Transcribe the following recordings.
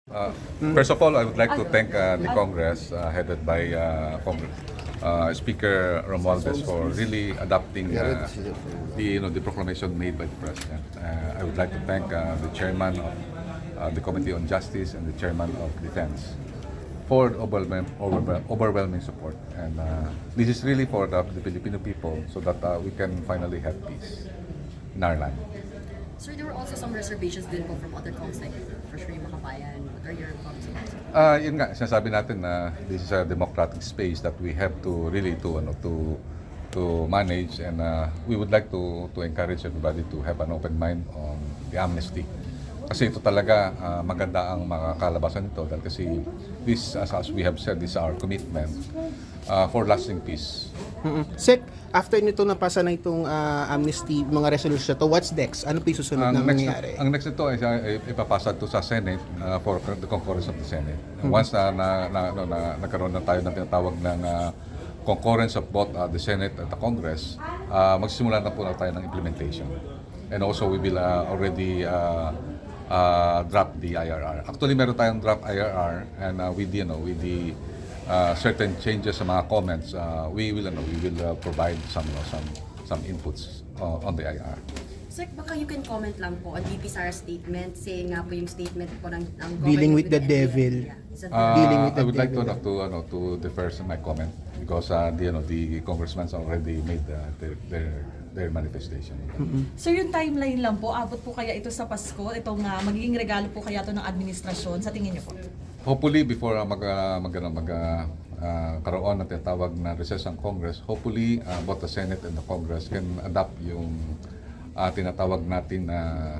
First of all, I would like to thank the Congress headed by Speaker Romualdez for really adopting the proclamation made by the President. I would like to thank the Chairman of the Committee on Justice and the Chairman of Defense for overwhelming support. And this is really for the Filipino people so that we can finally have peace in our land. Sir, there were also some reservations din po from other cons like for sure yung Makabayan. What are your thoughts on that? Yun nga, sinasabi natin na this is a democratic space that we have to really to manage, and we would like to encourage everybody to have an open mind on the amnesty. Kasi ito talaga maganda ang makakalabasan nito dahil kasi this, as we have said, this is our commitment for lasting peace. Sec, after nito napasa na itong amnesty, mga resolution to, what's next? Ano pa yung susunod na mangyayari? Ang next nito ay ipapasa to sa Senate for the concurrence of the Senate. Once nagkaroon na tayo ng tinatawag ng concurrence of both the Senate at the Congress, magsisimula na po na tayo ng implementation. And also we will already draft the IRR. Actually, meron tayong draft IRR, and with the certain changes sa mga comments, we will provide some inputs on the IRR. Sir, baka you can comment lang po on VP Sara's statement, saying nga po yung statement po ng Dealing with the devil. Dealing with I the would like devil. to defer my comment because the congressmen already made their manifestation. So yung timeline lang po, abot po kaya ito sa Pasko, itong magiging regalo po kaya ito ng administrasyon, sa tingin niyo po? Hopefully before karoon ng tinatawag na recess ang Congress, hopefully both the Senate and the Congress can adopt yung tinatawag natin na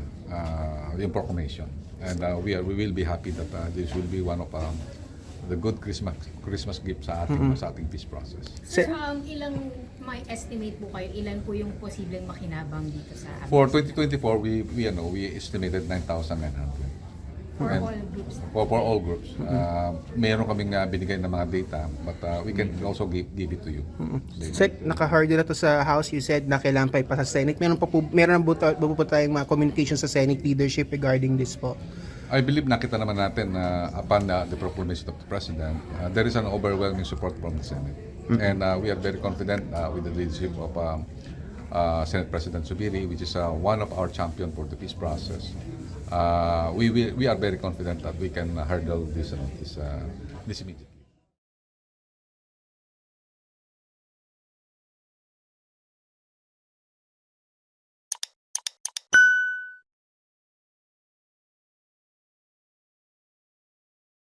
yung proclamation. And we will be happy that this will be one of the good Christmas gift sa ating peace process. Sir, ilang may estimate po kayo, ilan po yung posibleng makinabang dito sa For 2024, we estimated 9,900. for all groups? For all groups. Mayroon kaming binigay na mga data, but we can also give it to you. Sec, naka-hurdle na to sa House. You said na kailangan pa ipasa sa Senate. Meron po tayong mga communication sa Senate leadership regarding this po. I believe nakita naman natin na upon the proclamation of the President, there is an overwhelming support from the Senate. And we are very confident with the leadership of Senate President Zubiri, which is one of our champion for the peace process. We are very confident that we can hurdle this immediately.